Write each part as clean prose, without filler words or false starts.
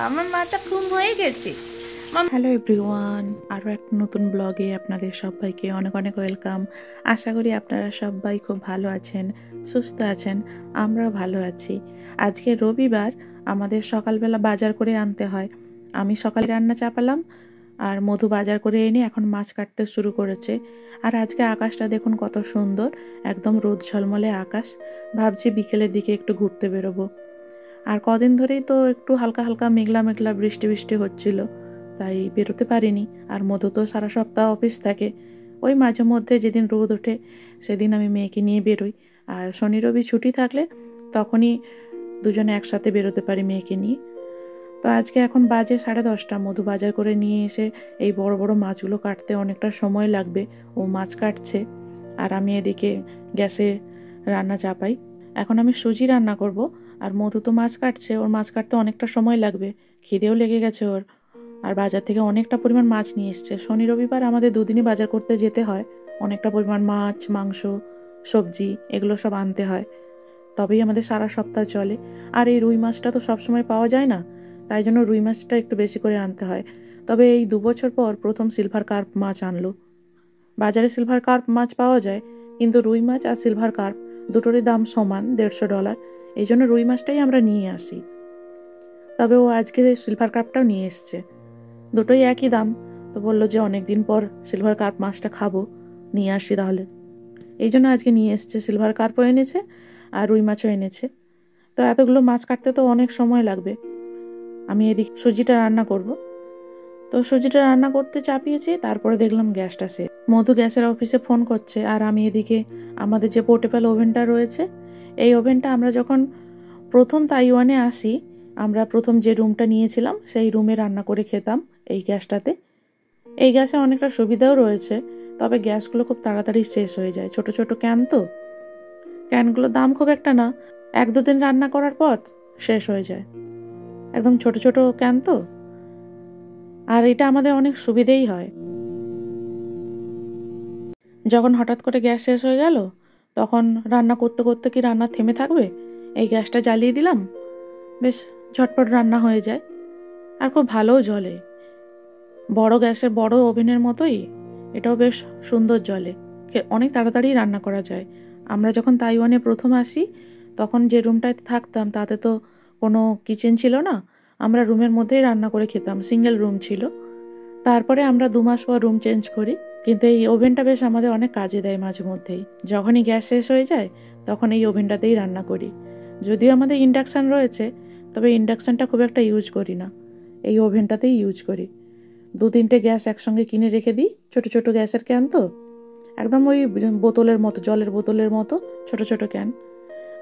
আমার মাথা ঘুম হয়ে গেছে। হ্যালো এভরিওয়ান, আরও একটা নতুন ব্লগে আপনাদের সবাইকে অনেক অনেক ওয়েলকাম। আশা করি আপনারা সবাই খুব ভালো আছেন, সুস্থ আছেন। আমরাও ভালো আছি। আজকে রবিবার, আমাদের সকালবেলা বাজার করে আনতে হয়। আমি সকালে রান্না চাপালাম, আর মধু বাজার করে এনে এখন মাছ কাটতে শুরু করেছে। আর আজকে আকাশটা দেখুন কত সুন্দর, একদম রোদ ঝলমলে আকাশ। ভাবছি বিকেলের দিকে একটু ঘুরতে বেরোবো। আর কদিন ধরেই তো একটু হালকা হালকা মেঘলা মেঘলা বৃষ্টি বৃষ্টি হচ্ছিল, তাই বেরোতে পারিনি। আর মধু তো সারা সপ্তাহ অফিস থাকে, ওই মাঝে মধ্যে যেদিন রোদ ওঠে সেদিন আমি মেয়েকে নিয়ে বেরোই। আর শনি রবি ছুটি থাকলে তখনই দুজনে একসাথে বেরোতে পারি মেয়েকে নিয়ে। তো আজকে এখন বাজে 10:30, মধু বাজার করে নিয়ে এসে এই বড় বড় মাছগুলো কাটতে অনেকটা সময় লাগবে। ও মাছ কাটছে আর আমি এদিকে গ্যাসে রান্না চাপাই। এখন আমি সুজি রান্না করব, আর মধু তো মাছ কাটছে, ওর মাছ কাটতে অনেকটা সময় লাগবে, খিদেও লেগে গেছে ওর। আর বাজার থেকে অনেকটা পরিমাণ মাছ নিয়ে এসছে। শনি রবিবার আমাদের দুদিনই বাজার করতে যেতে হয়, অনেকটা পরিমাণ মাছ, মাংস, সবজি এগুলো সব আনতে হয়, তবেই আমাদের সারা সপ্তাহ চলে। আর এই রুই মাছটা তো সবসময় পাওয়া যায় না, তাই জন্য রুই মাছটা একটু বেশি করে আনতে হয়। তবে এই 2 বছর পর প্রথম সিলভার কার্প মাছ আনলো। বাজারে সিলভার কার্প মাছ পাওয়া যায়, কিন্তু রুই মাছ আর সিলভার কার্প দুটোরই দাম সমান, $150। এই জন্য রুই মাছটাই আমরা নিয়ে আসি। তবে ও আজকে সিলভার কার্পটাও নিয়ে এসছে, দুটোই একই দাম। তো বললো যে অনেক দিন পর সিলভার কার্প মাছটা খাবো, নিয়ে আসি তাহলে। এই জন্য আজকে নিয়ে এসছে, সিলভার কার্পও এনেছে আর রুই মাছও এনেছে। তো এতগুলো মাছ কাটতে তো অনেক সময় লাগবে। আমি এদিকে সুজিটা রান্না করব। তো সুজিটা রান্না করতে চাপিয়েছি, তারপরে দেখলাম গ্যাসটা শেষ। মধু গ্যাসের অফিসে ফোন করছে, আর আমি এদিকে আমাদের যে পোর্টেবল ওভেনটা রয়েছে, এই ওভেনটা আমরা যখন প্রথম তাইওয়ানে আসি, আমরা প্রথম যে রুমটা নিয়েছিলাম সেই রুমে রান্না করে খেতাম এই গ্যাসটাতে। এই গ্যাসে অনেকটা সুবিধাও রয়েছে, তবে গ্যাসগুলো খুব তাড়াতাড়ি শেষ হয়ে যায়। ছোট ছোট ক্যান তো, ক্যানগুলোর দাম খুব একটা না, 1-2 দিন রান্না করার পর শেষ হয়ে যায়। একদম ছোট ছোট ক্যান তো, আর এটা আমাদের অনেক সুবিধেই হয়। যখন হঠাৎ করে গ্যাস শেষ হয়ে গেল, তখন রান্না করতে করতে কি রান্না থেমে থাকবে, এই গ্যাসটা জ্বালিয়ে দিলাম, বেশ ঝটপট রান্না হয়ে যায়। আর খুব ভালোও জ্বলে, বড় গ্যাসের বড় ওভেনের মতোই এটাও বেশ সুন্দর জ্বলে, অনেক তাড়াতাড়ি রান্না করা যায়। আমরা যখন তাইওয়ানে প্রথম আসি, তখন যে রুমটায় থাকতাম তাতে তো কোনো কিচেন ছিল না, আমরা রুমের মধ্যেই রান্না করে খেতাম, সিঙ্গেল রুম ছিল। তারপরে আমরা 2 মাস পর রুম চেঞ্জ করি। কিন্তু এই ওভেনটা বেশ আমাদের অনেক কাজে দেয় মাঝে মধ্যেই। যখনই গ্যাস শেষ হয়ে যায় তখন এই ওভেনটাতেই রান্না করি। যদিও আমাদের ইন্ডাকশান রয়েছে, তবে ইন্ডাকশানটা খুব একটা ইউজ করি না, এই ওভেনটাতেই ইউজ করি। 2-3টে গ্যাস একসঙ্গে কিনে রেখে দিই, ছোট ছোট গ্যাসের ক্যান তো, একদম ওই বোতলের মতো, জলের বোতলের মতো ছোট ছোট ক্যান।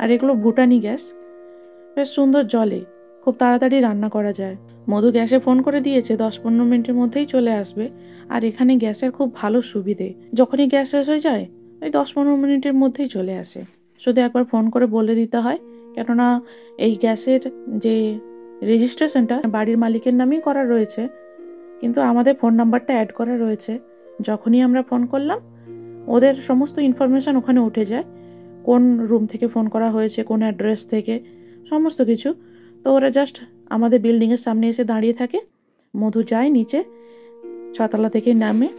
আর এগুলো ভুটানি গ্যাস, বেশ সুন্দর জ্বলে, খুব তাড়াতাড়ি রান্না করা যায়। মধু গ্যাসে ফোন করে দিয়েছে 10-15 মিনিটের মধ্যেই চলে আসবে। আর এখানে গ্যাসের খুব ভালো সুবিধে, যখনই গ্যাস শেষ হয়ে যায় ওই 10-15 মিনিটের মধ্যেই চলে আসে। শুধু একবার ফোন করে বলে দিতে হয়, কেননা এই গ্যাসের যে রেজিস্ট্রেশনটা বাড়ির মালিকের নামেই করা রয়েছে, কিন্তু আমাদের ফোন নাম্বারটা অ্যাড করা রয়েছে। যখনই আমরা ফোন করলাম, ওদের সমস্ত ইনফরমেশান ওখানে উঠে যায়, কোন রুম থেকে ফোন করা হয়েছে, কোন অ্যাড্রেস থেকে, সমস্ত কিছু। তো ওরা জাস্ট আমাদের বিল্ডিংয়ের সামনে এসে দাঁড়িয়ে থাকে, মধু যায় নিচে 6তলা থেকে নামে,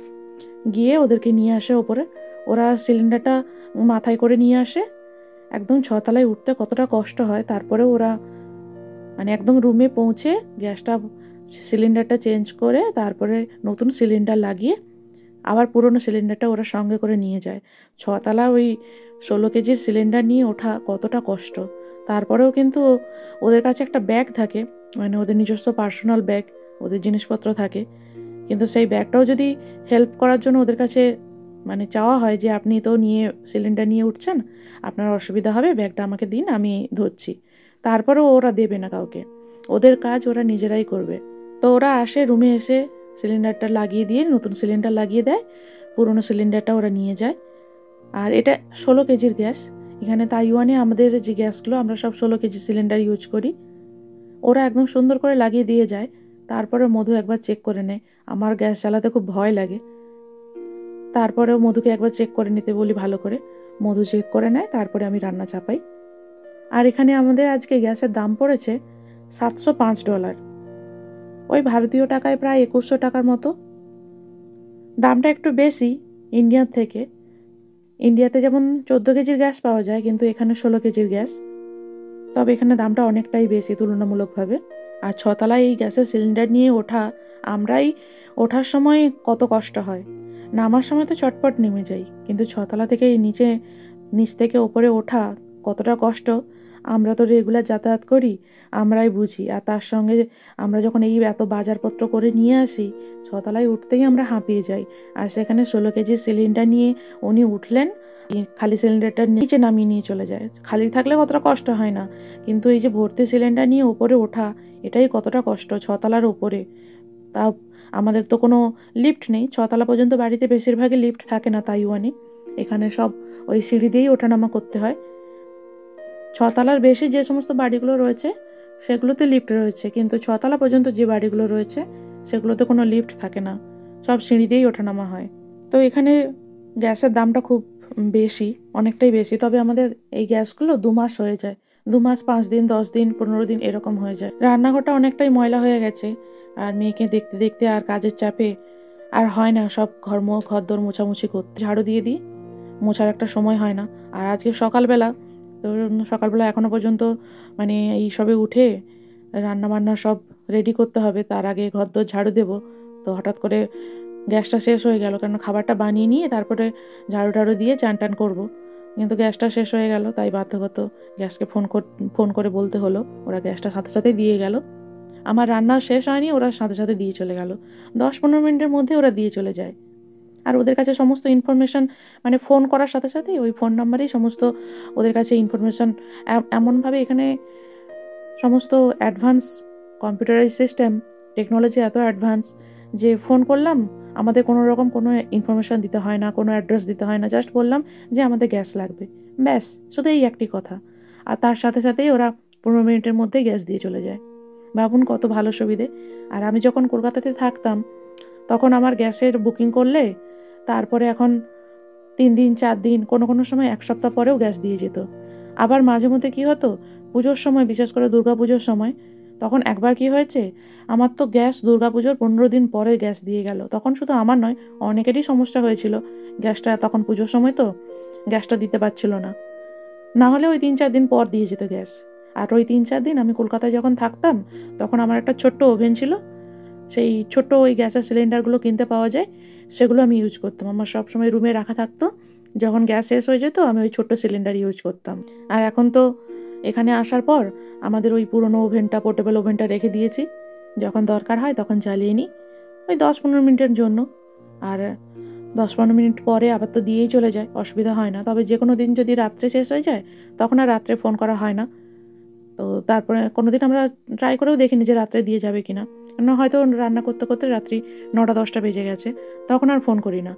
গিয়ে ওদেরকে নিয়ে আসে ওপরে। ওরা সিলিন্ডারটা মাথায় করে নিয়ে আসে। একদম 6তলায় উঠতে কতটা কষ্ট হয়, তারপরে ওরা মানে একদম রুমে পৌঁছে গ্যাসটা, সিলিন্ডারটা চেঞ্জ করে তারপরে নতুন সিলিন্ডার লাগিয়ে আবার পুরনো সিলিন্ডারটা ওরা সঙ্গে করে নিয়ে যায়। 6তলা ওই 16 কেজির সিলিন্ডার নিয়ে ওঠা কতটা কষ্ট। তারপরেও কিন্তু ওদের কাছে একটা ব্যাগ থাকে, মানে ওদের নিজস্ব পার্সোনাল ব্যাগ, ওদের জিনিসপত্র থাকে। কিন্তু সেই ব্যাগটাও যদি হেল্প করার জন্য ওদের কাছে মানে চাওয়া হয় যে আপনি তো নিয়ে সিলিন্ডার নিয়ে উঠছেন, আপনার অসুবিধা হবে, ব্যাগটা আমাকে দিন, আমি ধরছি, তারপরেও ওরা দেবে না কাউকে, ওদের কাজ ওরা নিজেরাই করবে। তো ওরা আসে, রুমে এসে সিলিন্ডারটা লাগিয়ে দিয়ে নতুন সিলিন্ডার লাগিয়ে দেয়, পুরনো সিলিন্ডারটা ওরা নিয়ে যায়। আর এটা 16 কেজির গ্যাস। এখানে তাইওয়ানে আমাদের যে গ্যাসগুলো আমরা সব 16 কেজি সিলিন্ডার ইউজ করি। ওরা একদম সুন্দর করে লাগিয়ে দিয়ে যায়। তারপরে মধু একবার চেক করে নেয়, আমার গ্যাস জ্বালাতে খুব ভয় লাগে, তারপরেও মধুকে একবার চেক করে নিতে বলি ভালো করে। মধু চেক করে নেয়, তারপরে আমি রান্না চাপাই। আর এখানে আমাদের আজকে গ্যাসের দাম পড়েছে $705। ওই ভারতীয় টাকায় প্রায় 2100 টাকার মতো। দামটা একটু বেশি ইন্ডিয়ার থেকে। ইন্ডিয়াতে যেমন 14 কেজির গ্যাস পাওয়া যায়, কিন্তু এখানে 16 কেজির গ্যাস। তবে এখানে দামটা অনেকটাই বেশি তুলনামূলকভাবে। আর 6তলায় এই গ্যাসের সিলিন্ডার নিয়ে ওঠা, আমরাই ওঠার সময় কত কষ্ট হয়। নামার সময় তো চটপট নেমে যাই, কিন্তু 6তলা থেকে নিচ থেকে ওপরে ওঠা কতটা কষ্ট আমরা তো রেগুলার যাতায়াত করি, আমরাই বুঝি। আর তার সঙ্গে আমরা যখন এই এত বাজারপত্র করে নিয়ে আসি, 6তলায় উঠতেই আমরা হাঁপিয়ে যাই। আর সেখানে 16 কেজির সিলিন্ডার নিয়ে উনি উঠলেন, খালি সিলিন্ডারটা নিচে নামিয়ে নিয়ে চলে যায়। খালি থাকলে কতটা কষ্ট হয় না, কিন্তু এই যে ভর্তি সিলিন্ডার নিয়ে ওপরে ওঠা, এটাই কতটা কষ্ট 6তলার ওপরে। তা আমাদের তো কোনো লিফট নেই, 6তলা পর্যন্ত বাড়িতে বেশিরভাগই লিফট থাকে না তাইওয়ানে। এখানে সব ওই সিঁড়ি দিয়েই ওঠানামা করতে হয়। 6তলার বেশি যে সমস্ত বাড়িগুলো রয়েছে সেগুলোতে লিফট রয়েছে, কিন্তু 6তলা পর্যন্ত যে বাড়িগুলো রয়েছে সেগুলোতে কোনো লিফট থাকে না, সব সিঁড়ি দিয়েই ওঠানামা হয়। তো এখানে গ্যাসের দামটা খুব বেশি, অনেকটাই বেশি। তবে আমাদের এই গ্যাসগুলো 2 মাস হয়ে যায়, 2 মাস 5 দিন 10 দিন 15 দিন এরকম হয়ে যায়। রান্নাঘরটা অনেকটাই ময়লা হয়ে গেছে, আর মেয়েকে দেখতে দেখতে আর কাজের চাপে আর হয় না সব ঘরদোর মোছামুছি করতে। ঝাড়ু দিয়ে দিই, মোছার একটা সময় হয় না। আর আজকে সকালবেলা এখনো পর্যন্ত মানে এই সবে উঠে রান্না বান্না সব রেডি করতে হবে, তার আগে ঘরদোর ঝাড়ু দেবো। তো হঠাৎ করে গ্যাসটা শেষ হয়ে গেল, কারণ খাবারটা বানিয়ে নিয়ে তারপরে ঝাড়ু টাড়ু দিয়ে চান টান করবো, কিন্তু গ্যাসটা শেষ হয়ে গেল। তাই বাধ্যগত গ্যাসকে ফোন করে বলতে হলো। ওরা গ্যাসটা সাথে সাথে দিয়ে গেল। আমার রান্না শেষ হয়নি, ওরা সাথে সাথে দিয়ে চলে গেল। 10-15 মিনিটের মধ্যে ওরা দিয়ে চলে যায়। আর ওদের কাছে সমস্ত ইনফরমেশান, মানে ফোন করার সাথে সাথেই ওই ফোন নাম্বারেই সমস্ত ওদের কাছে ইনফরমেশান। এমনভাবে এখানে সমস্ত অ্যাডভান্স কম্পিউটারাইজ সিস্টেম, টেকনোলজি এত অ্যাডভান্স যে ফোন করলাম, আমাদের কোনো রকম কোনো ইনফরমেশান দিতে হয় না, কোনো অ্যাড্রেস দিতে হয় না। জাস্ট বললাম যে আমাদের গ্যাস লাগবে, ব্যাস, শুধু এই একটি কথা। আর তার সাথে সাথেই ওরা 15 মিনিটের মধ্যে গ্যাস দিয়ে চলে যায়। ভাবুন কত ভালো সুবিধে। আর আমি যখন কলকাতাতে থাকতাম তখন আমার গ্যাসের বুকিং করলে তারপরে এখন 3 দিন 4 দিন, কোনো সময় 1 সপ্তাহ পরেও গ্যাস দিয়ে যেত। আবার মাঝে মধ্যে কী হতো, পুজোর সময়, বিশেষ করে দুর্গাপুজোর সময়, তখন একবার কি হয়েছে, আমার তো গ্যাস দুর্গাপুজোর 15 দিন পরে গ্যাস দিয়ে গেল। তখন শুধু আমার নয়, অনেকেরই সমস্যা হয়েছিল। গ্যাসটা তখন পুজোর সময় তো গ্যাসটা দিতে পারছিল না, না হলে ওই 3-4 দিন পর দিয়ে যেত গ্যাস। আর ওই 3-4 দিন আমি কলকাতায় যখন থাকতাম তখন আমার একটা ছোট্ট ওভেন ছিল, সেই ছোট্ট ওই গ্যাসের সিলিন্ডারগুলো কিনতে পাওয়া যায়, সেগুলো আমি ইউজ করতাম। আমার সবসময় রুমে রাখা থাকতো, যখন গ্যাস শেষ হয়ে যেত আমি ওই ছোট্ট সিলিন্ডার ইউজ করতাম। আর এখন তো এখানে আসার পর আমাদের ওই পুরনো ওভেনটা, পোর্টেবল ওভেনটা রেখে দিয়েছি, যখন দরকার হয় তখন জ্বালিয়ে নিই, ওই 10-15 মিনিটের জন্য। আর 10-15 মিনিট পরে আবার তো দিয়েই চলে যায়, অসুবিধা হয় না। তবে যে কোনো দিন যদি রাত্রে শেষ হয়ে যায় তখন আর রাত্রে ফোন করা হয় না। তো তারপরে কোনো দিন আমরা ট্রাই করেও দেখিনি যে রাত্রে দিয়ে যাবে কিনা, না হয়তো রান্না করতে করতে রাত্রি 9টা-10টা বেজে গেছে, তখন আর ফোন করি না।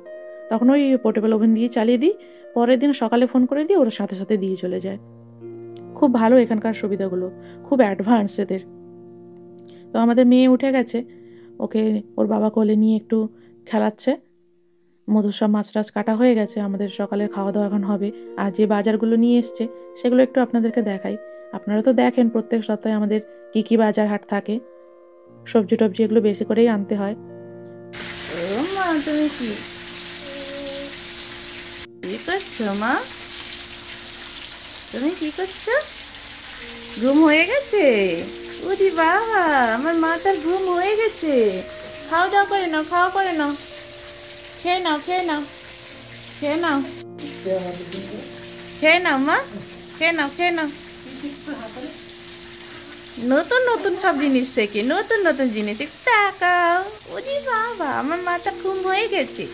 তখন ওই পোর্টেবল ওভেন দিয়ে চালিয়ে দিই, পরের দিন সকালে ফোন করে দিই, ওরা সাথে সাথে দিয়ে চলে যায়। খুব ভালো এখানকার সুবিধাগুলো, খুব অ্যাডভান্স এদের। তো আমাদের মেয়ে উঠে গেছে, ওকে ওর বাবা কোলে নিয়ে একটু খেলাচ্ছে। মধুর সব মাছ টাছ কাটা হয়ে গেছে, আমাদের সকালের খাওয়া দাওয়া এখন হবে। আর যে বাজারগুলো নিয়ে এসছে সেগুলো একটু আপনাদেরকে দেখাই। আপনারা তো দেখেন প্রত্যেক সপ্তাহে আমাদের কি কি বাজার হাট থাকে, সবজি টবজি এগুলো বেশি করেই আনতে হয়। ও মা, তুমি কি করছো মা? তুমি কি করছো? ঘুম হয়ে গেছে? ওরে বাবা, আমার মাথার ঘুম হয়ে গেছে। খাওয়া দাওয়া করে নাও, খাওয়া করে নাও, খেয়ে নাও, খেয়ে নাও, খেয়ে নাও, খেয়ে নাও মা, খেয়ে নাও, খেয়ে নাও। নতুন নতুন সব জিনিস শেখে, নতুন নতুন জিনিস তাকাও। ওরে বাবা, আমার মাথা ঘুম হয়ে গেছে,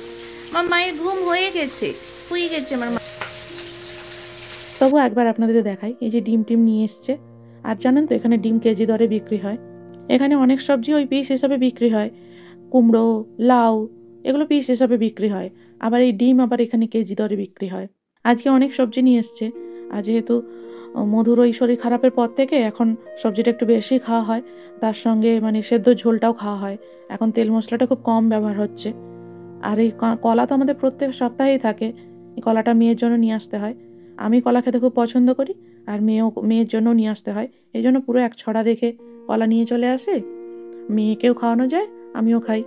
আমার মায়ের ঘুম হয়ে গেছে, শুয়ে গেছে আমার মা। তবু একবার আপনাদের দেখাই, এই যে ডিম টিম নিয়ে এসছে। আর জানেন তো এখানে ডিম কেজি দরে বিক্রি হয়। এখানে অনেক সবজি ওই পিস হিসাবে বিক্রি হয়, কুমড়ো, লাউ এগুলো পিস হিসাবে বিক্রি হয়। আবার এই ডিম আবার এখানে কেজি দরে বিক্রি হয়। আজকে অনেক সবজি নিয়ে এসছে, আর যেহেতু মধুর ওই শরীর খারাপের পর থেকে এখন সবজিটা একটু বেশি খাওয়া হয়, তার সঙ্গে মানে সেদ্ধ ঝোলটাও খাওয়া হয়। এখন তেল মশলাটা খুব কম ব্যবহার হচ্ছে। আর এই কলা তো আমাদের প্রত্যেক সপ্তাহেই থাকে, এই কলাটা মেয়ের জন্য নিয়ে আসতে হয়। আমি কলা খেতে খুব পছন্দ করি, আর মেয়ের জন্যও নিয়ে আসতে হয়। এই জন্য পুরো 1 ছড়া দেখে কলা নিয়ে চলে আসে। মেয়েকেও খাওয়ানো যায়, আমিও খাই।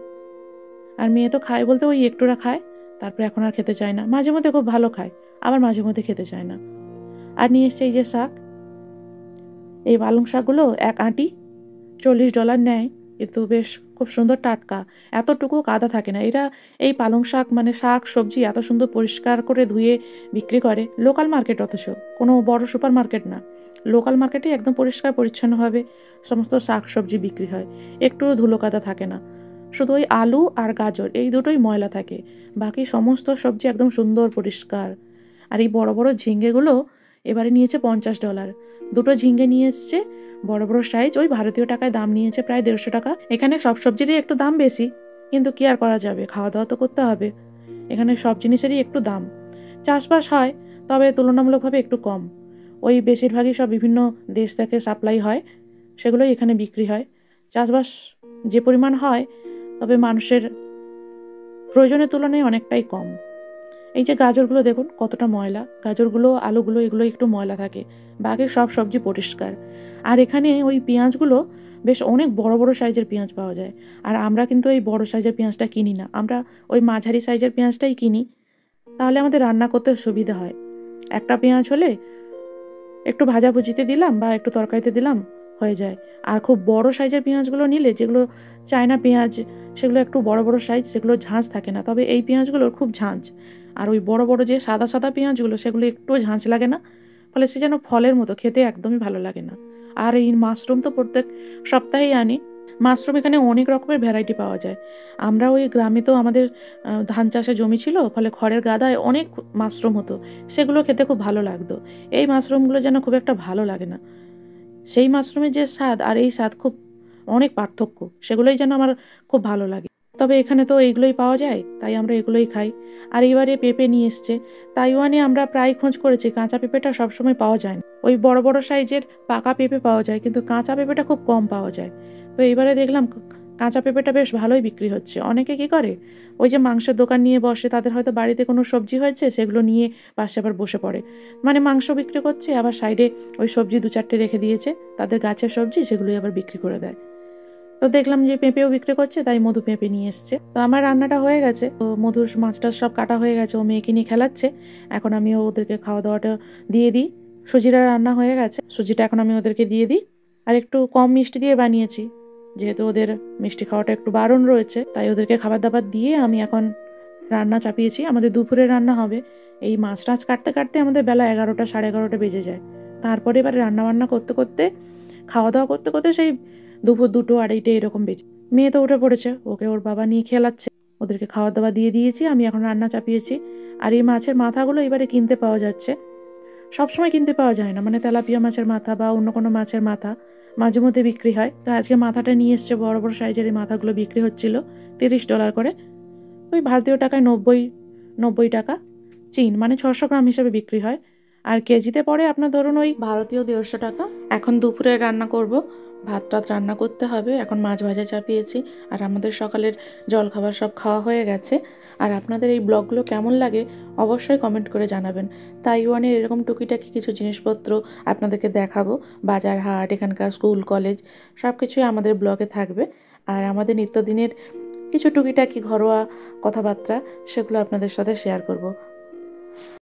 আর মেয়ে তো খায় বলতে ওই একটুরা খায়, তারপরে এখন আর খেতে চায় না। মাঝে মধ্যে খুব ভালো খায়, আবার মাঝে মধ্যে খেতে চায় না। আর নিয়ে এসছে এই যে শাক, এই পালং শাকগুলো এক আঁটি $40 নেয়, কিন্তু বেশ খুব সুন্দর টাটকা, এতটুকু কাদা থাকে না। এরা এই পালং শাক মানে শাক সবজি এত সুন্দর পরিষ্কার করে ধুয়ে বিক্রি করে। লোকাল মার্কেট, অথচ কোনো বড় সুপার মার্কেট না, লোকাল মার্কেটে একদম পরিষ্কার পরিচ্ছন্নভাবে সমস্ত শাক সবজি বিক্রি হয়, একটু ধুলো কাদা থাকে না। শুধু ওই আলু আর গাজর এই দুটোই ময়লা থাকে, বাকি সমস্ত সবজি একদম সুন্দর পরিষ্কার। আর এই বড় বড় ঝিঙ্গেগুলো এবারে নিয়েছে $50। দুটো ঝিঙ্গে নিয়ে এসছে, বড় বড় সাইজ, ওই ভারতীয় টাকায় দাম নিয়েছে প্রায় 150 টাকা। এখানে সব সবজিরই একটু দাম বেশি, কিন্তু কি আর করা যাবে, খাওয়া দাওয়া তো করতে হবে। এখানে সব জিনিসেরই একটু দাম। চাষবাস হয়, তবে তুলনামূলকভাবে একটু কম। ওই বেশিরভাগই সব বিভিন্ন দেশ থেকে সাপ্লাই হয়, সেগুলোই এখানে বিক্রি হয়। চাষবাস যে পরিমাণ হয়, তবে মানুষের প্রয়োজনের তুলনায় অনেকটাই কম। এই যে গাজরগুলো দেখুন কতটা ময়লা, গাজরগুলো আলুগুলো এগুলো একটু ময়লা থাকে, বাকি সব সবজি পরিষ্কার। আর এখানে ওই পেঁয়াজগুলো বেশ অনেক বড় বড় সাইজের পেঁয়াজ পাওয়া যায়। আর আমরা কিন্তু এই বড় সাইজের পেঁয়াজটা কিনি না, আমরা ওই মাঝারি সাইজের পেঁয়াজটাই কিনি, তাহলে আমাদের রান্না করতে সুবিধা হয়। একটা পেঁয়াজ হলে একটু ভাজাভুজিতে দিলাম বা একটু তরকারিতে দিলাম, হয়ে যায়। আর খুব বড় সাইজের পেঁয়াজগুলো নিলে, যেগুলো চায়না পেঁয়াজ, সেগুলো একটু বড় বড় সাইজ, সেগুলো ঝাঁঝ থাকে না, তবে এই পেঁয়াজগুলোর খুব ঝাঁঝ। আর ওই বড় বড় যে সাদা সাদা পেঁয়াজগুলো, সেগুলো একটু ঝাঁঝ লাগে না, ফলে সে যেন ফলের মতো, খেতে একদমই ভালো লাগে না। আর এই মাশরুম তো প্রত্যেক সপ্তাহেই আনি। মাশরুম এখানে অনেক রকমের ভ্যারাইটি পাওয়া যায়। আমরা ওই গ্রামে তো আমাদের ধান চাষে জমি ছিল, ফলে খড়ের গাদায় অনেক মাশরুম হতো, সেগুলো খেতে খুব ভালো লাগতো। এই মাশরুমগুলো যেন খুব একটা ভালো লাগে না, সেই মাশরুমের যে স্বাদ আর এই স্বাদ খুব অনেক পার্থক্য, সেগুলোই যেন আমার খুব ভালো লাগে। তবে এখানে তো এইগুলোই পাওয়া যায়, তাই আমরা এগুলোই খাই। আর এবারে পেঁপে নিয়ে এসছে, তাইওয়ানে আমরা প্রায় খোঁজ করেছি, কাঁচা পেঁপেটা সবসময় পাওয়া যায় না। ওই বড় বড় সাইজের পাকা পেঁপে পাওয়া যায়, কিন্তু কাঁচা পেঁপেটা খুব কম পাওয়া যায়। তো এবারে দেখলাম কাঁচা পেঁপেটা বেশ ভালোই বিক্রি হচ্ছে। অনেকে কি করে, ওই যে মাংসের দোকান নিয়ে বসে, তাদের হয়তো বাড়িতে কোনো সবজি হয়েছে, সেগুলো নিয়ে পাশে আবার বসে পড়ে, মানে মাংস বিক্রি করছে, আবার সাইডে ওই সবজি 2-4টে রেখে দিয়েছে, তাদের গাছের সবজি, সেগুলোই আবার বিক্রি করে দেয়। তো দেখলাম যে পেঁপেও বিক্রি করছে, তাই মধু পেঁপে নিয়ে এসছে। তো আমার রান্নাটা হয়ে গেছে, তো মধুর মাছটা সব কাটা হয়ে গেছে, ও মেয়েকে নিয়ে খেলাচ্ছে। এখন আমিও ওদেরকে খাওয়া দাওয়াটা দিয়ে দিই। সুজিটা রান্না হয়ে গেছে, সুজিটা এখন আমি ওদেরকে দিয়ে দিই। আর একটু কম মিষ্টি দিয়ে বানিয়েছি, যেহেতু ওদের মিষ্টি খাওয়াটা একটু বারণ রয়েছে, তাই ওদেরকে খাবার দাবার দিয়ে আমি এখন রান্না চাপিয়েছি। আমাদের দুপুরে রান্না হবে। এই মাছ টাছ কাটতে কাটতে আমাদের বেলা 11টা 11:30 বেজে যায়। তারপরে এবার রান্না বান্না করতে করতে, খাওয়া দাওয়া করতে করতে সেই দুপুর 2টো 2:30 এরকম বেজে। মেয়ে তো উঠে পড়েছে, ওকে ওর বাবা নিয়ে খেলাচ্ছে। ওদেরকে খাওয়া দাওয়া দিয়ে দিয়েছি, আমি এখন রান্না চাপিয়েছি। আর এই মাছের মাথাগুলো এবারে কিনতে পাওয়া যাচ্ছে, সবসময় কিনতে পাওয়া যায় না, মানে তেলাপিয়া মাছের মাথা বা অন্য কোনো মাছের মাথা মাঝে মধ্যে বিক্রি হয়। তো আজকে মাথাটা নিয়ে এসছে, বড় বড় সাইজের এই মাথাগুলো বিক্রি হচ্ছিল $30 করে। ওই ভারতীয় টাকায় 90 টাকা, চীন মানে 600 গ্রাম হিসেবে বিক্রি হয়। আর কেজিতে পড়ে আপনার ধরুন ওই ভারতীয় 150 টাকা। এখন দুপুরে রান্না করব, ভাত টাত রান্না করতে হবে, এখন মাছ ভাজা চাপিয়েছি। আর আমাদের সকালের জলখাবার সব খাওয়া হয়ে গেছে। আর আপনাদের এই ব্লগগুলো কেমন লাগে অবশ্যই কমেন্ট করে জানাবেন। তাইওয়ানের এরকম টুকিটাকি কিছু জিনিসপত্র আপনাদেরকে দেখাবো, বাজার হাট, এখানকার স্কুল কলেজ, সব কিছুই আমাদের ব্লগে থাকবে। আর আমাদের নিত্যদিনের কিছু টুকিটাকি ঘরোয়া কথাবার্তা, সেগুলো আপনাদের সাথে শেয়ার করব।